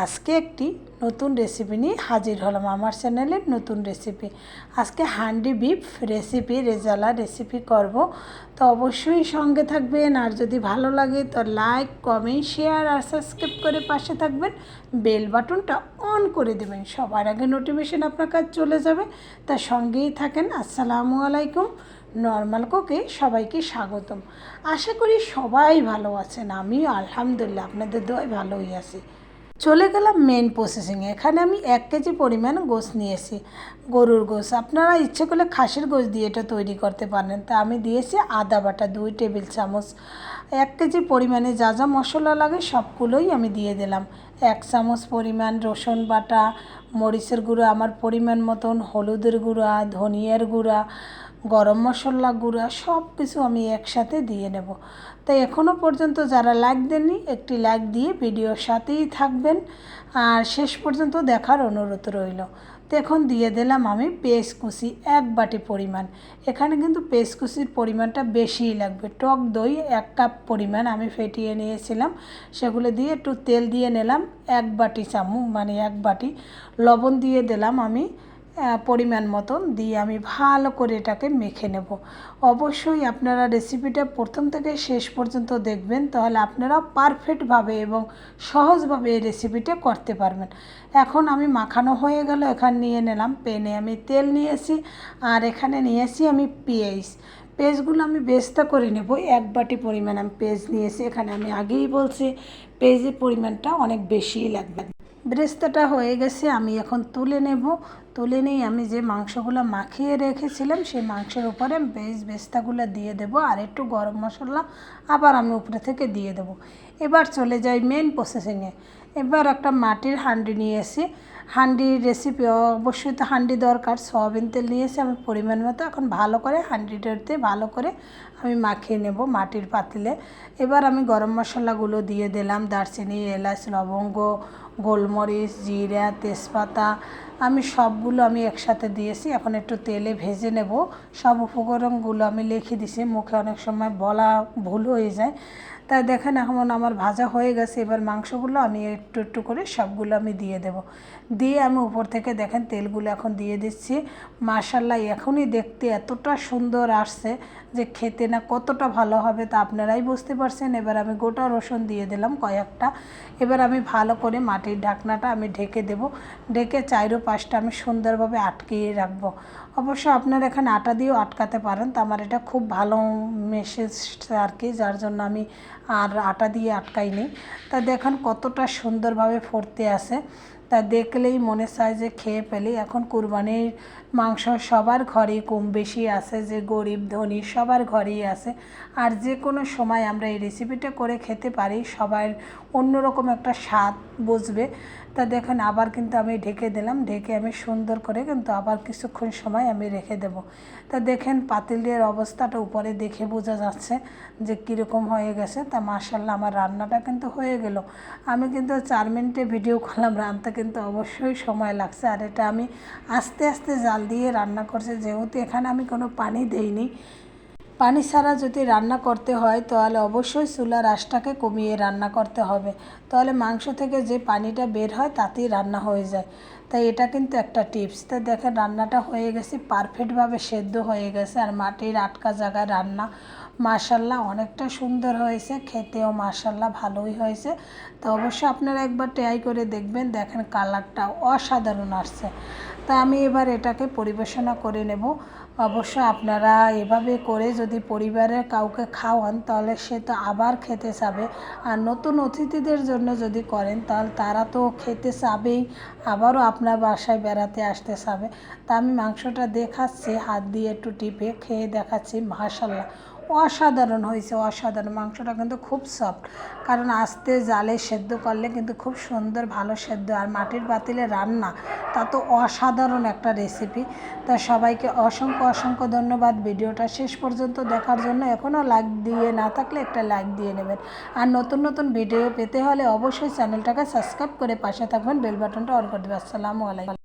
আজকে একটি নতুন রেসিপি নিয়ে হাজির হলাম আমার চ্যানেলের নতুন রেসিপি। আজকে handi beef recipe rezala recipe করব, তো অবশ্যই সঙ্গে থাকবেন। আর যদি ভালো লাগে তো লাইক কমেন্ট শেয়ার আর সাবস্ক্রাইব করে পাশে থাকবেন, বেল বাটনটা অন করে দেবেন, সবার আগে নোটিফিকেশন আপনার কাছে চলে যাবে। তার সঙ্গেই থাকেন। আসসালামু আলাইকুম। নর্মাল কুকে সবাইকে স্বাগতম। আশা করি সবাই ভালো আছেন, আমিও আলহামদুলিল্লাহ আপনাদের দোয়ায় ভালোই আছি। চলে গেলাম মেন প্রসেসিংয়ে। এখানে আমি 1 কেজি পরিমাণ গোশ নিয়েছি, গরুর গোশ। আপনারা ইচ্ছে করলে খাসির গোশ দিয়ে এটা তৈরি করতে পারেন। তা আমি দিয়েছি আদা বাটা 2 টেবিল চামচ। 1 কেজি পরিমাণে যা যা মশলা লাগে সবগুলোই আমি দিয়ে দিলাম। 1 চামচ পরিমাণ রসুন বাটা, মরিচের গুঁড়া আমার পরিমাণ মতন, হলুদের গুঁড়া, ধনিয়ার গুঁড়া, গরম মশলা গুঁড়া সব কিছু আমি একসাথে দিয়ে নেব। তাই এখনও পর্যন্ত যারা লাইক দেননি একটি লাইক দিয়ে ভিডিওর সাথেই থাকবেন আর শেষ পর্যন্ত দেখার অনুরোধ রইল। তো এখন দিয়ে দিলাম আমি পেঁয়াজ কুচি 1 বাটি পরিমাণ। এখানে কিন্তু পেঁয়াজ কুচির পরিমাণটা বেশিই লাগবে। টক দই 1 কাপ পরিমাণ আমি ফেটিয়ে নিয়েছিলাম, সেগুলো দিয়ে একটু তেল দিয়ে নিলাম 1 বাটি চামচ, মানে 1 বাটি। লবণ দিয়ে দিলাম আমি পরিমাণ মতন, দিয়ে আমি ভালো করে এটাকে মেখে নেব। অবশ্যই আপনারা রেসিপিটা প্রথম থেকে শেষ পর্যন্ত দেখবেন, তাহলে আপনারা পারফেক্টভাবে এবং সহজভাবে এই রেসিপিটা করতে পারবেন। এখন আমি মাখানো হয়ে গেল। এখানে নিয়ে নিলাম প্যানে আমি তেল নিয়েছি, আর এখানে নিয়েছি আমি পেঁয়াজগুলো আমি বেস্তা করে নেব। 1 বাটি পরিমাণ আমি পেঁয়াজ নিয়েছি। এখানে আমি আগেই বলছি পেঁয়াজের পরিমাণটা অনেক বেশিই লাগবে। বেরেস্তাটা হয়ে গেছে, আমি এখন তুলে নেব। তুলে নিয়ে আমি যে মাংসগুলো মাখিয়ে রেখেছিলাম সেই মাংসের উপরে বেরেস্তাগুলো দিয়ে দেব, আর একটু গরম মশলা আবার আমি উপরে থেকে দিয়ে দেব। এবার চলে যাই মেন প্রসেসিংয়ে। এবার একটা মাটির হাঁডি নিয়ে এসে, হাঁডির রেসিপি অবশ্যই তো হাঁডি দরকার। সয়াবিন তেল নিয়েছি আমি পরিমাণ মতো। এখন ভালো করে হাঁডিটাতে ভালো করে আমি মাখিয়ে নেব মাটির পাতিলে। এবার আমি গরম মশলাগুলো দিয়ে দিলাম, দারচিনি, এলাচ, লবঙ্গ, গোলমরিচ, জিরা, তেজপাতা, আমি সবগুলো আমি একসাথে দিয়েছি। এখন একটু তেলে ভেজে নেব। সব উপকরণগুলো আমি লিখে দিছি, মুখে অনেক সময় বলা ভুল হয়ে যায়। তাই দেখেন এখন আমার ভাজা হয়ে গেছে। এবার মাংসগুলো আমি একটু একটু করে সবগুলো আমি দিয়ে দেব। দিয়ে আমি উপর থেকে দেখেন তেলগুলো এখন দিয়ে দিচ্ছি। মাশাআল্লাহ এখনই দেখতে এতটা সুন্দর আসছে যে খেতে না কতটা ভালো হবে তা আপনারাই বুঝতে পারছেন। এবার আমি গোটা রসুন দিয়ে দিলাম কয়েকটা। এবার আমি ভালো করে মাটির ঢাকনাটা আমি ঢেকে দেব। ঢেকে 4-5টা আমি সুন্দরভাবে আটকিয়ে রাখবো। অবশ্য আপনারা এখানে আটা দিয়েও আটকাতে পারেন, তো আমার এটা খুব ভালো মেসেজ আর কি, যার জন্য আমি আর আটা দিয়ে আটকাইনি। তা দেখেন কতটা সুন্দরভাবে ফুটতে আসে, তা দেখলেই মনে চায় যে খেয়ে ফেলি। এখন কুরবানির মাংস সবার ঘরেই কম বেশি আছে, যে গরিব ধনী সবার ঘরেই আছে। আর যে কোনো সময় আমরা এই রেসিপিটা করে খেতে পারি, সবার অন্যরকম একটা স্বাদ বুঝবে। তা দেখেন আবার কিন্তু আমি ঢেকে দিলাম। ঢেকে আমি সুন্দর করে কিন্তু আবার কিছুক্ষণ সময় আমি রেখে দেব। তা দেখেন পাতিলের অবস্থাটা উপরে দেখে বোঝা যাচ্ছে যে কীরকম হয়ে গেছে। তা মাশাআল্লাহ আমার রান্নাটা কিন্তু হয়ে গেল। আমি কিন্তু 4 মিনিটে ভিডিও করলাম, রান্নাতে কিন্তু অবশ্যই সময় লাগছে। আর এটা আমি আস্তে আস্তে জাল দিয়ে রান্না করছি, যেহেতু এখানে আমি কোনো পানি দেইনি। পানি ছাড়া যদি রান্না করতে হয় তাহলে অবশ্যই চুলার আঁচটাকে কমিয়ে রান্না করতে হবে, তাহলে মাংস থেকে যে পানিটা বের হয় তাতেই রান্না হয়ে যায়। তাই এটা কিন্তু একটা টিপস। তো দেখেন রান্নাটা হয়ে গেছে, পারফেক্টভাবে সেদ্ধ হয়ে গেছে, আর মাটির আটকা জায়গায় রান্না। মাশাআল্লাহ অনেকটা সুন্দর হয়েছে, খেতেও মাশাআল্লাহ ভালোই হয়েছে। তো অবশ্যই আপনারা একবার ট্রাই করে দেখবেন। দেখেন কালারটা অসাধারণ আসছে। তা আমি এবার এটাকে পরিবেশনা করে নেব। অবশ্য আপনারা এভাবে করে যদি পরিবারের কাউকে খাওয়ান তাহলে সে তো আবার খেতে চাবে। আর নতুন অতিথিদের জন্য যদি করেন তাহলে তারা তো খেতে চাবেই, আবারও আপনার বাসায় বেড়াতে আসতে চাবে। তা আমি মাংসটা দেখাচ্ছি, হাত দিয়ে একটু টিপে খেয়ে দেখাচ্ছি। মাশাআল্লাহ অসাধারণ হয়েছে, অসাধারণ। মাংসটা কিন্তু খুব সফট, কারণ আস্তে জালে সেদ্ধ করলে কিন্তু খুব সুন্দর ভালো সেদ্ধ। আর মাটির পাতিলে রান্না, তা তো অসাধারণ একটা রেসিপি। তা সবাইকে অসংখ্য অসংখ্য ধন্যবাদ ভিডিওটা শেষ পর্যন্ত দেখার জন্য। এখনও লাইক দিয়ে না থাকলে একটা লাইক দিয়ে নেবেন। আর নতুন নতুন ভিডিও পেতে হলে অবশ্যই চ্যানেলটাকে সাবস্ক্রাইব করে পাশে থাকবেন, বেল বাটনটা অন করে দেবেন। আসসালামু আলাইকুম।